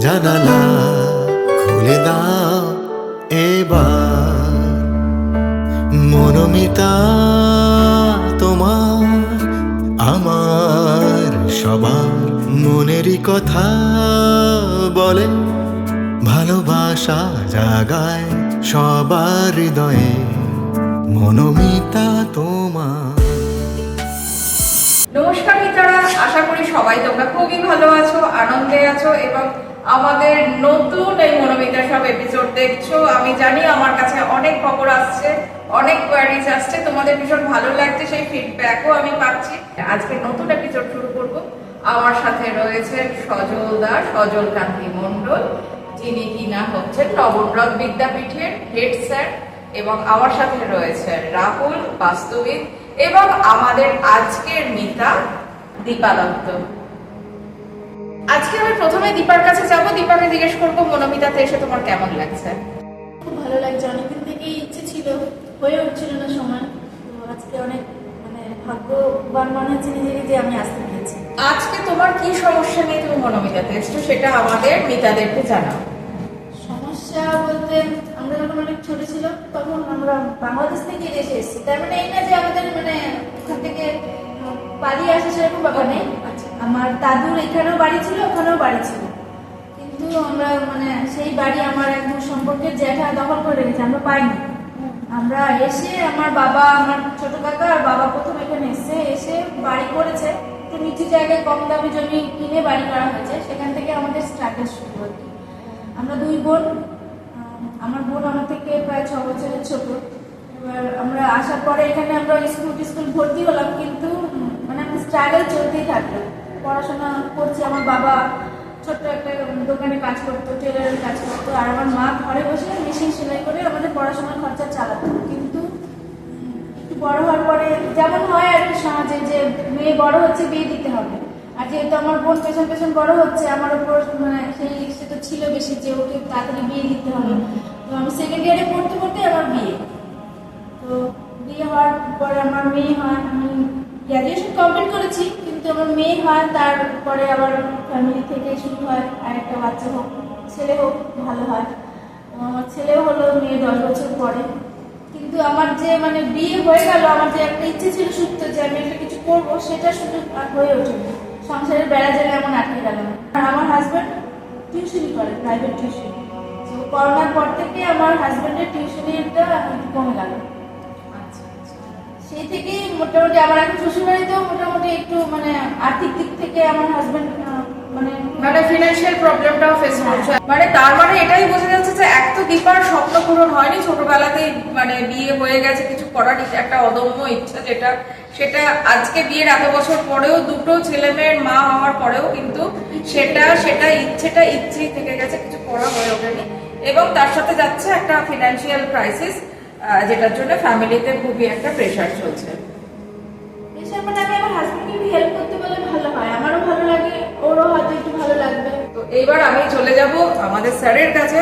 জানালা খুলে দাও এবার, মনোমিতা তোমার আমার সবার মনেরই কথা বলে, ভালোবাসা জাগায় সবার হৃদয়ে, মনোমিতা তোমার। নমস্কার মিতারা, আশা করি সবাই তোমরা খুবই ভালো আছো, আনন্দে আছো এবং আমাদের নতুন এই মনোমিতা সব এপিসোড দেখছো। আমি জানি আমার কাছে অনেক খবর আসছে, অনেক কোয়ারিজ আসছে, তোমাদের ভীষণ ভালো লাগছে, সেই ফিডব্যাকও আমি পাচ্ছি। আজকে নতুন এপিসোড শুরু করব। আমার সাথে রয়েছে সজল কান্তি মণ্ডল, যিনি কিনা হচ্ছেন নবরত্ন বিদ্যাপীঠের হেড স্যার, এবং আমার সাথে রয়েছে রাহুল বাস্তবিক এবং আমাদের আজকের মিতা দীপা দত্ত। আজকে আমি প্রথমে দীপার কাছে যাব, দীপাকে জিজ্ঞেস করবো মনোমিতাতে এসে তোমার কেমন লাগছে? খুব ভালো লাগছে, অনেকদিন থেকেই ইচ্ছে ছিল, হয়ে উঠছিল না সময়। তো আজকে অনেক ভাগ্যবান মনে হচ্ছে নিজেকে যে আমি আসতে পেরেছি। আজকে তোমার কি সমস্যা নিয়ে তুমি মনোমিতাতে এসছো সেটা আমাদের মিতাদেরকে জানাও। সমস্যা বলতে, আমরা যখন অনেক ছোট ছিল তখন আমরা বাংলাদেশ থেকে দেশে এসেছি। তার মানে এই না যে আমাদের ওখান থেকে পালিয়ে আসে সেরকম ব্যাপার নেই। আমার দাদুর এখানেও বাড়ি ছিল, ওখানেও বাড়ি ছিল, কিন্তু আমরা সেই বাড়ি আমার একদম সম্পর্কের জ্যাঠা দখল করে রেখেছে, আমরা পাইনি। আমরা এসে আমার বাবা, আমার ছোট কাকা আর বাবা প্রথম এখানে এসে বাড়ি করেছে, একটু নিচু জায়গায় কম দামি জমি কিনে বাড়ি করা হয়েছে। সেখান থেকে আমাদের স্ট্রাগল শুরু হয়। আমরা দুই বোন, আমার বোন আমার থেকে প্রায় 6 বছরের ছোট। এবার আমরা আসার পরে এখানে আমরা স্কুল ভর্তি হলাম, কিন্তু আমাদের স্ট্রাগল চলতেই থাকলো। পড়াশোনা করছি, আমার বাবা ছোট্ট একটা দোকানে কাজ করতো, টেলারের কাজ করতো, আর আমার মা ঘরে বসে মেশিন সেলাই করে আমাদের পড়াশোনার খরচা চালাতো। কিন্তু একটু বড় হওয়ার পরে যেমন হয় আর কি সমাজে, যে মেয়ে বড় হচ্ছে বিয়ে দিতে হবে, আর যেহেতু আমার বোন পেছন বড় হচ্ছে, আমার উপর সে তো ছিল বেশি যে ওকে তাড়াতাড়ি বিয়ে দিতে হবে। তো আমি সেকেন্ড ইয়ারে পড়তে আমার বিয়ে। তো বিয়ে হওয়ার পরে আমার মেয়ে হয়, আমি গ্র্যাজুয়েশন কমপ্লিট করেছি, কিন্তু আমার মেয়ে হয়। তারপরে আবার ফ্যামিলি থেকে শুরু হয় আরেকটা বাচ্চা হোক, ছেলে হোক, ভালো হয়। আমার ছেলেও হলো, মেয়ে 10 বছর পরে। কিন্তু আমার যে বিয়ে হয়ে গেল, আমার যে একটা ইচ্ছে ছিল সুপ্ত, যে আমি একটা কিছু করবো, সেটা শুধু হয়ে ওঠেনি। সংসারের বেড়া জায়গায় এমন আটকে গেল। আর আমার হাজব্যান্ড টিউশনি করে, প্রাইভেট টিউশন। তো করোনার পর থেকে আমার হাজব্যান্ডের টিউশনিটা কমে গেল। সেই থেকেই মোটামুটি আমার এখন শ্বশুরবাড়িতেও মোটামুটি একটু আর্থিক দিক থেকে আমার হাজব্যান্ড ফিনান্সিয়াল প্রবলেমটাও ফেস করছে। তার এটাই বোঝা যাচ্ছে যে এক তো দীপার স্বপ্ন পূরণ হয়নি, ছোটবেলাতেই বিয়ে হয়ে গেছে, কিছু করার একটা অদম্য ইচ্ছা, সেটা আজকে বিয়ের এত বছর পরেও, দুটো ছেলে মেয়ের মা হওয়ার পরেও কিন্তু সেটা ইচ্ছেই থেকে গেছে, কিছু করা হয়ে ওঠেনি। এবং তার সাথে যাচ্ছে একটা ফিনান্সিয়াল ক্রাইসিস, যেটার জন্য ফ্যামিলিতে খুবই একটা প্রেশার চলছে। আমি আমার হাজবেন্ডকে হেল্প করতে পারলে ভালো হয়, আমারও ভালো লাগে, ওরও হয়তো একটু ভালো লাগবে। তো এইবার আমি চলে যাব আমাদের স্যারের কাছে,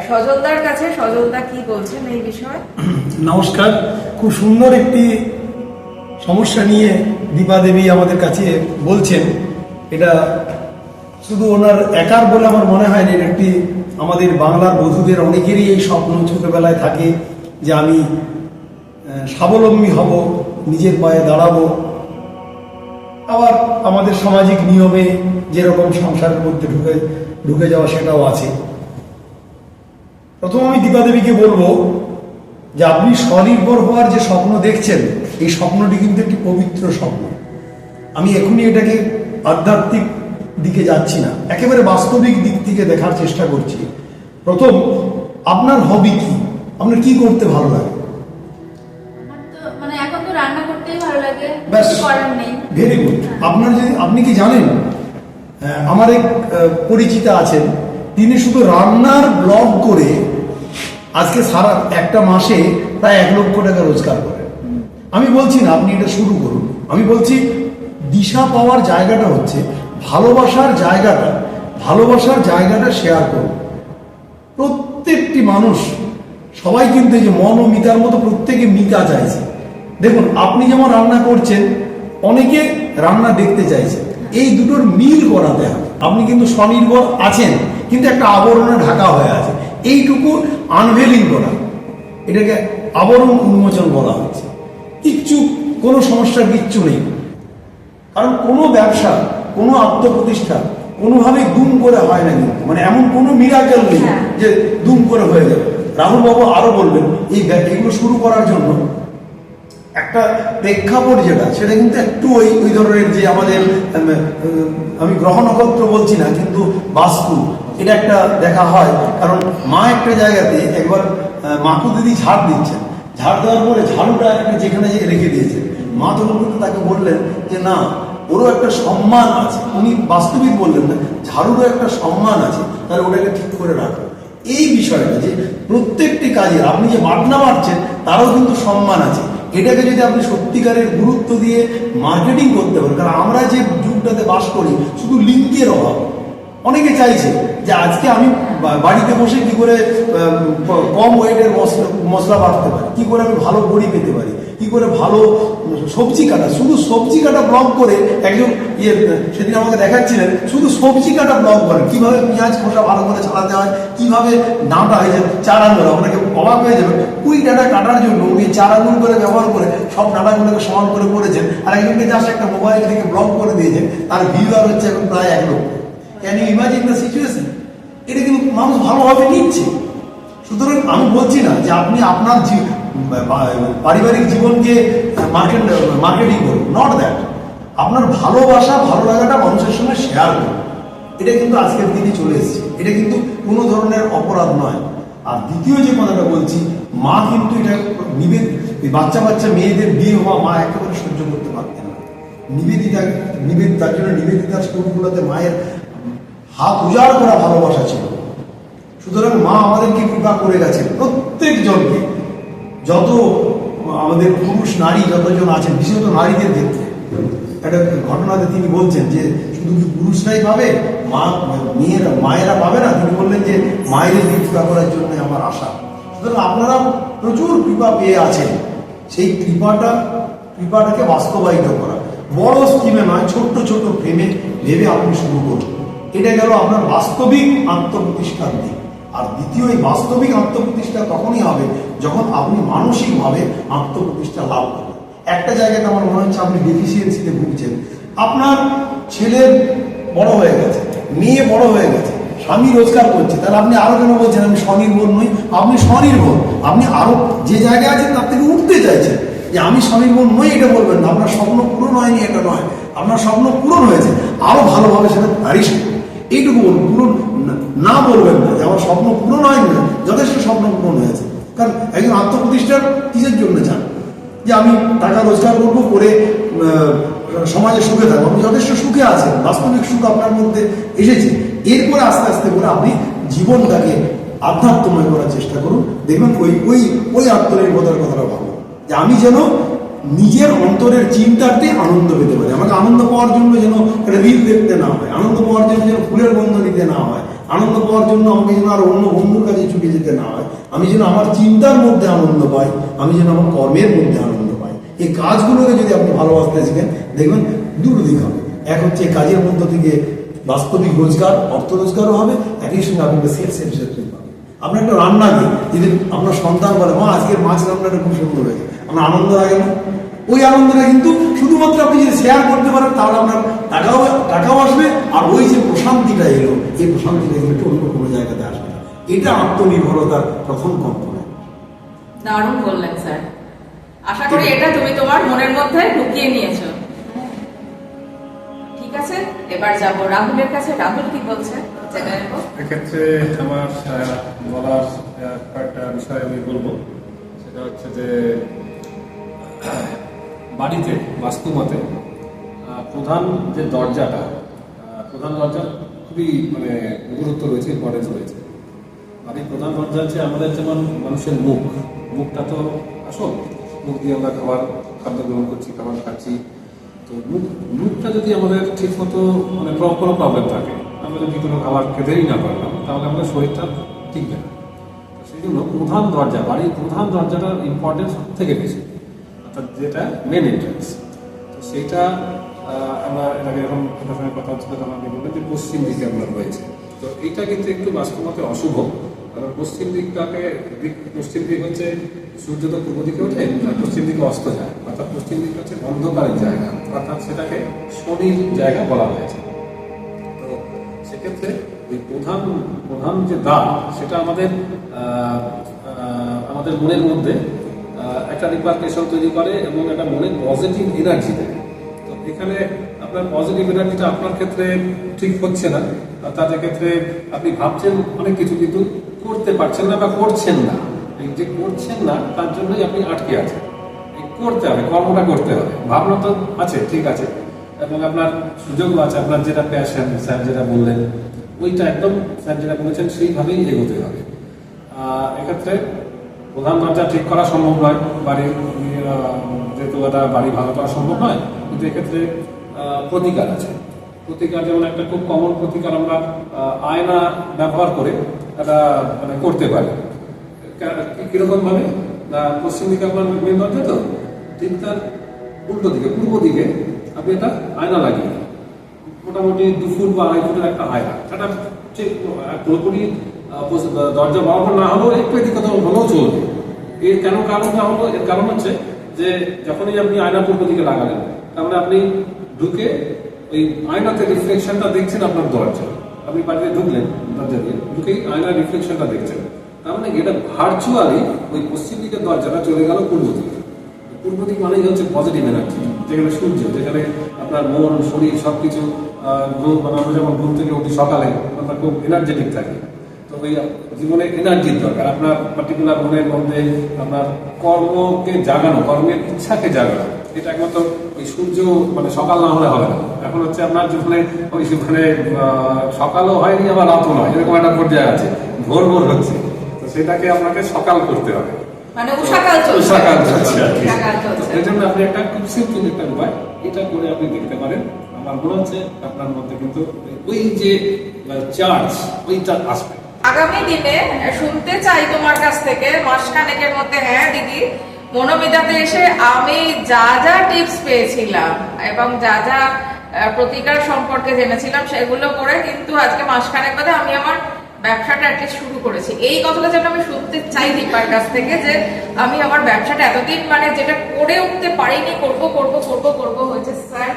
সজলদার কাছে। সজলদা কি বলছেন এই বিষয়ে? নমস্কার। খুব সুন্দর একটি সমস্যা নিয়ে দীপা দেবী আমাদের কাছে বলছেন। এটা শুধু ওনার একার বলে আমার মনে হয় না, একটি আমাদের বাংলার বধূদের অনেকেরই এই স্বপ্ন ছোটবেলায় থাকে যে আমি স্বাবলম্বী হব, নিজের পায়ে দাঁড়াবো। আবার আমাদের সামাজিক নিয়মে যেরকম সংসারের মধ্যে ঢুকে যাওয়া, সেটাও আছে। প্রথম আমি দীপা দেবীকে বলবো যে আপনি স্বনির্ভর হওয়ার যে স্বপ্ন দেখছেন, এই স্বপ্নটি কিন্তু একটি পবিত্র স্বপ্ন। আমি এখনই এটাকে আধ্যাত্মিক দিকে যাচ্ছি না, একেবারে বাস্তবিক দিক থেকে দেখার চেষ্টা করছি। প্রথম, আপনার হবি কি? আপনার কি করতে ভালো লাগে? এখন তো রান্না করতেই ভালো লাগে, ব্যাস, করার নেই। Very good. আপনি কি জানেন, আমার এক পরিচিতা আছেন, তিনি শুধু রান্নার ব্লগ করে আজকে সারা একটা মাসে প্রায় 1 লক্ষ টাকা রোজগার করেন। আমি বলছি না আপনি এটা শুরু করুন, আমি বলছি দিশা পাওয়ার জায়গাটা হচ্ছে ভালোবাসার জায়গাটা শেয়ার করুন। প্রত্যেকটি মানুষ, সবাই কিন্তু এই যে মন ও মিতার মতো প্রত্যেকে মিতা চাইছে। দেখুন, আপনি যেমন রান্না করছেন, অনেকে রান্না দেখতে চাইছে, এই দুটোর মিল করাতে হবে। আপনি কিন্তু স্বনির্ভর আছেন, কিন্তু একটা আবরণে ঢাকা হয়ে আছে। এইটুকু আনভেলিং করা, এটাকে আবরণ উন্মোচন বলা হচ্ছে। কিচ্ছু, কোনো সমস্যা কিচ্ছু নেই। কারণ কোনো ব্যবসা, কোনো আত্মপ্রতিষ্ঠা কোনোভাবেই দুম করে হয় না, কিন্তু মানে এমন কোনো মিরাকেল নেই যে দুম করে হয়ে যাবে। রাহুল বাবু আরো বলবেন এগুলো শুরু করার জন্য একটা প্রেক্ষাপট যেটা, সেটা কিন্তু একটু ওই ধরনের যে আমাদের আমি গ্রহ নক্ষত্র বলছি না, কিন্তু বাস্তু এটা একটা দেখা হয়। কারণ মা একটা জায়গাতে একবার মাকু দিদি ঝাড় দিচ্ছেন, ঝাড় দেওয়ার পরে ঝাড়ুটা একটা যেখানে রেখে দিয়েছেন, মা তখন কিন্তু তাকে বললেন যে না, ওরও একটা সম্মান আছে। উনি বাস্তবিক বললেন না, ঝাড়ুরও একটা সম্মান আছে, তাহলে ওটাকে ঠিক করে রাখো। এই বিষয়টা যে প্রত্যেকটি কাজে আপনি যে বাটনা মারছেন তারও কিন্তু সম্মান আছে, এটাকে যদি আপনি সত্যিকারের গুরুত্ব দিয়ে মার্কেটিং করতে পারেন। কারণ আমরা যে যুগটাতে বাস করি, শুধু লিঙ্কের অভাব। অনেকে চাইছে যে আজকে আমি বাড়িতে বসে কি করে কম ওয়েটের মশলা বাটতে পারি, কি করে আমি ভালো বড়ি পেতে পারি, কি করে ভালো সবজি কাটা, শুধু সবজি কাটা ব্লগ করে একজন সেদিন আমাকে দেখাচ্ছিলেন, শুধু সবজি কাটা ব্লগ করেন, কিভাবে পেঁয়াজ খোসা ভালো করে ছাড়াতে হয়, কিভাবে ডাঁটা হয়েছে 4 আঙুল। আপনাকে অবাক হয়ে যাবে, 20 ডাঁটা কাটার জন্য উনি 4 আঙুল করে ব্যবহার করে সব ডাঁটাগুলোকে সমান করে করেছেন। আর একজনকে জাস্ট একটা মোবাইল থেকে ব্লগ করে দিয়েছেন, তার ভিউয়ার হচ্ছে এখন প্রায় 1 লক্ষ। Can you imagine the situation? এটা কিন্তু মানুষ ভালোভাবে নিচ্ছে। সুতরাং আমি বলছি না যে আপনি আপনার পারিবারিক জীবনকে মার্কেটিং করুন, নট দ্যাট। আপনার ভালোবাসা, ভালো লাগাটা মানুষের সঙ্গে শেয়ার করুন, এটা কিন্তু আজকের দিনে চলে এসেছে। এটা কিন্তু কোনো ধরনের অপরাধ নয়। আর দ্বিতীয় যে কথাটা বলছি, মা কিন্তু এটা বাচ্চা মেয়েদের বিয়ে হওয়া মা একেবারে সহ্য করতে পারতেন না। তার জন্য নিবেদিতার স্টোরগুলোতে মায়ের হাত উজাড় করা ভালোবাসা ছিল। সুতরাং মা আমাদেরকে কৃপা করে গেছেন, প্রত্যেক জনকে, যত আমাদের পুরুষ নারী যতজন আছেন, বিশেষত নারীদের ক্ষেত্রে একটা ঘটনাতে তিনি বলছেন যে শুধু কি পুরুষরাই পাবে, মায়েরা পাবে না। তিনি বললেন যে মায়েদের কৃপা করার জন্য আমার আশা। সুতরাং আপনারা প্রচুর কৃপা পেয়ে আছেন, সেই কৃপাটাকে বাস্তবায়িত করা, বড় স্কিমে নয়, ছোট্ট ছোট্ট প্রেমে ভেবে আপনি শুরু করুন। এটা গেল আপনার বাস্তবিক আত্মপ্রতিষ্ঠার দিক। আর দ্বিতীয়, এই বাস্তবিক আত্মপ্রতিষ্ঠা তখনই হবে যখন আপনি মানসিকভাবে আত্মপ্রতিষ্ঠা লাভ করবেন। একটা জায়গাতে আমার মনে হচ্ছে আপনি ডেফিসিয়েন্সিতে ভুগছেন। আপনার ছেলে বড় হয়ে গেছে, মেয়ে বড় হয়ে গেছে, স্বামী রোজগার করছে, তাহলে আপনি আরো কেন বলছেন আমি স্বনির্ভর নই? আপনি স্বনির্ভর, আপনি আরো যে জায়গায় আছেন তার থেকে উঠতে চাইছেন। যে আমি স্বনির্ভর নই এটা বলবেন না, আপনার স্বপ্ন পূরণ হয়নি এটা নয়, আপনার স্বপ্ন পূরণ হয়েছে, আরো ভালোভাবে সেটা পারিস এইটুকু বলুন। পূরণ না বলবেন না যে আমার স্বপ্ন পূরণ হয়নি না, যথেষ্ট স্বপ্ন পূরণ হয়েছে। কারণ একজন আত্মপ্রতিষ্ঠার কিসের জন্য চান? যে আমি টাকা রোজগার করবো, করে সমাজে সুখে থাকবো। আপনি যথেষ্ট সুখে আছেন, বাস্তবিক সুখ আপনার মধ্যে এসেছে। এরপরে আস্তে আস্তে করে আপনি জীবনটাকে আধ্যাত্মময় করার চেষ্টা করুন। দেখবেন ওই আত্মনির্ভরতার কথাটা ভাবুন যে আমি যেন নিজের অন্তরের চিন্তাতে আনন্দ পেতে পারি। আমাকে আনন্দ পাওয়ার জন্য যেন একটা রিল দেখতে না হয়, আনন্দ পাওয়ার জন্য যেন ফুলের গন্ধ নিতে না হয়, আনন্দ পাওয়ার জন্য আমাকে যেন আর অন্য বন্ধুর কাছে ছুটে যেতে না হয়। আমি যেন আমার চিন্তার মধ্যে আনন্দ পাই, আমি যেন আমার কর্মের মধ্যে আনন্দ পাই। এই কাজগুলোকে যদি আপনি ভালোবাসতে শিখেন, দেখবেন দুটো দিক হবে। এক হচ্ছে কাজের মধ্য থেকে বাস্তবিক রোজগার, অর্থ রোজগারও হবে, একই সঙ্গে আপনাকে সেলস পাবেন। আপনার একটা রান্নাকে যদি আপনার সন্তান বলে মা আজকের মাছ রান্নাটা খুব সুন্দর হয়েছে, আপনার আনন্দ লাগে না? ওই আনন্দটা কিন্তু শুধুমাত্র আপনি যদি শেয়ার করতে পারেন তাহলে আপনার টাকাও আসবে, আর ওই যে প্রশান্তিটা এলো, এই প্রশান্তিটা কিন্তু অন্য কোনো জায়গাতে আসবে না। এটা আত্মনির্ভরতার প্রথম কম্পোনেন্ট। দারুণ বললেন স্যার। আশা করি এটা তুমি তোমার মনের মধ্যে ঢুকিয়ে নিয়েছো। ঠিক আছে, এবার যাব রাহুলের কাছে। রাহুল কি বলছে এক্ষেত্রে? আমার বলার কয়েকটা বিষয় আমি বলবো। সেটা হচ্ছে যে বাড়িতে বাস্তুমতে প্রধান যে দরজাটা, প্রধান দরজার খুবই গুরুত্ব রয়েছে, ইম্পর্টেন্স রয়েছে। বাড়ির প্রধান দরজা হচ্ছে আমাদের যেমন মানুষের মুখটা তো আসল, মুখ দিয়ে আমরা খাদ্য গ্রহণ করছি, খাবার খাচ্ছি। তো মুখটা যদি আমাদের ঠিক মতো কোনো প্রবলেম থাকে, আমরা যদি কোনো খাবার খেতেই না পারলাম, তাহলে আমাদের শরীরটা টিকবে না। সেই জন্য প্রধান দরজা, বাড়ির প্রধান দরজাটার ইম্পর্টেন্স সব থেকে বেশি, অর্থাৎ যেটা মেন এন্ট্রান্স, তো সেইটা আমরা এর আগে যখন আপনার সঙ্গে কথা হচ্ছিল তখন আপনি বললেন যে পশ্চিম দিকে আপনার রয়েছে, তো এইটা কিন্তু একটু বাস্তবতে অশুভ। কারণ পশ্চিম দিক হচ্ছে সূর্য তো পূর্ব দিকে ওঠে আর পশ্চিম দিকে অস্ত যায়, অর্থাৎ পশ্চিম দিক হচ্ছে অন্ধকারের জায়গা, অর্থাৎ সেটাকে শনির জায়গা বলা হয়েছে। তো সেক্ষেত্রে ওই প্রধান যে দ্বার সেটা আমাদের মনের মধ্যে একটা রিপারকেশন তৈরি করে এবং একটা মনে পজিটিভ এনার্জি দেয়। তো এখানে আপনার পজিটিভ এনার্জিটা আপনার ক্ষেত্রে ঠিক হচ্ছে না, তার ক্ষেত্রে আপনি ভাবছেন অনেক কিছু কিন্তু করতে পারছেন না বা করছেন না। এই যে করছেন না তার জন্যই আপনি আটকে আছেন। এই করতে হবে, কর্মটা করতে হবে। ভাবনা তো আছে, ঠিক আছে, এবং আপনার সুযোগও আছে, আপনার যেটা প্যাশন স্যার যেটা বললেন ওইটা একদম স্যার যেটা বলেছেন সেইভাবেই এগোতে হবে। এক্ষেত্রে প্রধান দরজা ঠিক করা সম্ভব নয়, যেহেতু একটা বাড়ি ভালো করা সম্ভব নয়, কিন্তু এক্ষেত্রে প্রতিকার আছে। প্রতিকার যেমন একটা খুব কমন প্রতিকার আমরা আয়না ব্যবহার করে একটা মানে করতে পারি। কিরকম ভাবে না, পশ্চিম দিকে আপনার মেন দরজা তো ঠিক তার উল্টো দিকে পূর্ব দিকে আপনি একটা আয়না লাগিয়ে মোটামুটি 2 ফুট বা 2.5 ফুটের একটা আয়না, সেটা ঠিক পুরোপুরি দরজা বরাবর না হলেও একটু এদিকে হলেও চলবে। এর কারণ না হলো, এর কারণ হচ্ছে যে যখনই আপনি আয়না পূর্ব দিকে লাগালেন তার মানে আপনি ঢুকে ওই আয়নাতে রিফ্লেকশনটা দেখছেন আপনার দরজা। আপনি বাড়িতে ঢুকলেন দরজা দিয়ে, ঢুকেই আয়নার রিফ্লেকশনটা দেখছেন, তার মানে এটা ভার্চুয়ালি ওই পশ্চিম দিকের দরজাটা চলে গেল পূর্ব দিকে। পূর্ব দিক মানেই হচ্ছে পজিটিভ এনার্জি, যেখানে সূর্য, যেখানে আপনার মন শরীর সবকিছু মানে আমরা যখন ঘুম থেকে উঠি সকালে আমরা খুব এনার্জেটিক থাকি। তো ওই জীবনে এনার্জির দরকার, আপনার পার্টিকুলার মনের মধ্যে আপনার কর্মকে জাগানো, কর্মের ইচ্ছাকে জাগানো, এটা একমাত্র ওই সূর্য মানে সকাল না হলে হবে না। এখন হচ্ছে আপনার জীবনে ওই মানে সকালও হয়নি আবার রাতও নয়, এরকম একটা পর্যায়ে আছে, ভোর হচ্ছে, তো সেটাকে আপনাকে সকাল করতে হবে, মানে উষাকাল চলছে। এর জন্য আপনি একটা খুব সিম্পল একটা উপায় এটা করে আপনি দেখতে পারেন। আমার মনে হচ্ছে আপনার মধ্যে কিন্তু ওই যে চার্জ ওইটা আসবে। আগামী দিনে শুনতে চাই তোমার কাছ থেকে মাসখানেকের মধ্যে, হ্যাঁ দিদি, মনোমিতাতে এসে আমি যা যা টিপস পেয়েছিলাম এবং যা যা প্রতিকার সম্পর্কে জেনেছিলাম সেগুলো করে কিন্তু আজকে মাসখানেক বাদে আমি আমার ব্যবসাটা অ্যাটলিস্ট শুরু করেছি। এই কথাটা যেন আমি শুনতে চাই দীপার কাছ থেকে, যে আমি আমার ব্যবসাটা এতদিন মানে যেটা করে উঠতে পারিনি, করব হয়েছে স্যার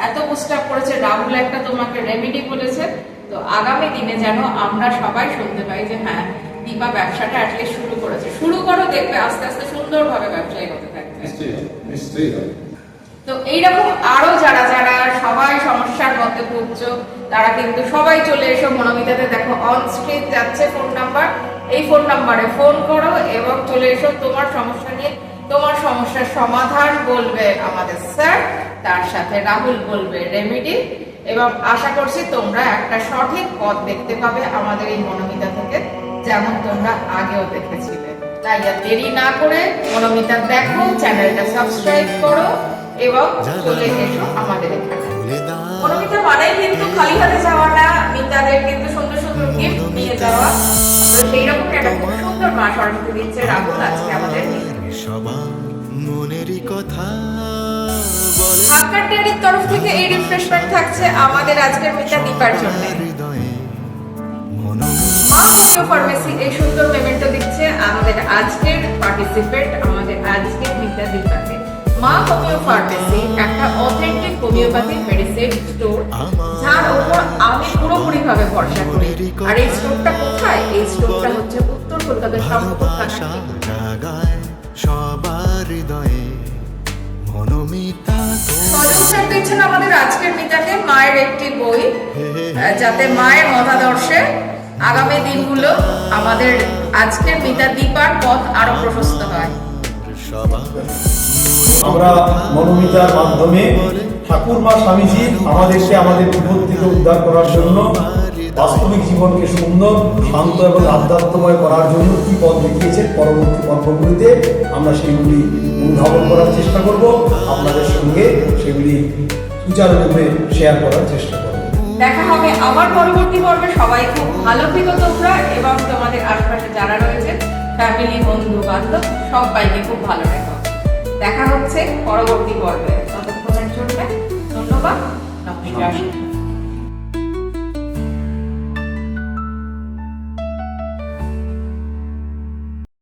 এত বুস্ট আপ করেছে, রাহুল একটা তোমাকে রেমেডি বলেছে। তো আগামী দিনে যেন আমরা সবাই শুনতে পাই যে হ্যাঁ দীপা ব্যবসাটা অ্যাটলিস্ট শুরু করেছে। শুরু করো, দেখবে আস্তে আস্তে সুন্দরভাবে ব্যবসায়ী হতে থাকবে। নিশ্চয়ই। তো এইরকম আরো যারা সবাই সমস্যার মধ্যে ভুগছো তারা কিন্তু সবাই চলে এসো মনোমিতাতে। দেখো অন স্ক্রিন যাচ্ছে ফোন নাম্বার, এই ফোন নাম্বারে ফোন করো এবং চলে এসো তোমার সমস্যা নিয়ে। তোমার সমস্যার সমাধান বলবে আমাদের স্যার, তার সাথে রাহুল বলবে রেমেডি, এবং আশা করছি তোমরা একটা সঠিক পথ দেখতে পাবে আমাদের এই মনোমিতা থেকে, যেমন তোমরা আগেও দেখেছিলে। তাই আর দেরি না করে মনোমিতা দেখো, চ্যানেলটা সাবস্ক্রাইব করো এবং চলে এসো আমাদের এখানে। মনোমিতা মানেই কিন্তু খালি হাতে যাওয়া না, মিতাদের কিন্তু সুন্দর সুন্দর গিফট নিয়ে যাওয়া। তো সেই রকম একটা খুব সুন্দর মা সরস্বতী দিচ্ছে রাহুল আজকে আমাদের সবার মনেরই কথা বলে। হাক্কার ডেয়ারির তরফ থেকে এই রিফ্রেশমেন্ট থাকছে আমাদের আজকের মিতা দীপার জন্য। হৃদয়ে মা হোমিও ফার্মেসি এই সুন্দর পেমেন্টটা দিচ্ছে আমাদের আজকের পার্টিসিপেন্ট, আমাদের আজকের মিতা দীপাকে। মা হোমিও ফার্মেসি একটা অথেন্টিক হোমিওপ্যাথি মেডিসিন স্টোর, যার উপর আমি পুরোপুরি ভাবে ভরসা করি। আর এই স্টোরটা কোথায়? এই স্টোরটা হচ্ছে উত্তর কলকাতার শান্তিপুর ভালোবাসা জাগায় সবার হৃদয়ে মনোমিতা সদস্য দিচ্ছেন আমাদের আজকের মিতাকে মায়ের একটি বই, যাতে মায়ের মতাদর্শে আগামী দিনগুলো আমাদের আজকের মিতা দীপার পথ আরো প্রশস্ত হয়। আমরা মনোমিতার মাধ্যমে ঠাকুরমা স্বামীজি আমাদেরকে আমাদের বিপদ থেকে উদ্ধার করার জন্য, বাস্তবিক জীবনকে সুন্দর, শান্ত এবং আধ্যাত্মময় করার জন্য কি পথ দেখিয়েছেন, পরবর্তী পর্বগুলিতে আমরা সেগুলি অনুধাবন করার চেষ্টা করব, আপনাদের সঙ্গে সেগুলি সুচারুরূপে শেয়ার করার চেষ্টা করব। দেখা হবে আবার পরবর্তী পর্বে। সবাই খুব ভালো থেকো তোমরা এবং তোমাদের আশপাশে যারা রয়েছে ফ্যামিলি, বন্ধু বান্ধব, সবাইকে খুব ভালো রেখো। দেখা হচ্ছে পরবর্তী পর্বে। ততক্ষণের জন্য ধন্যবাদ। আপনি জানেন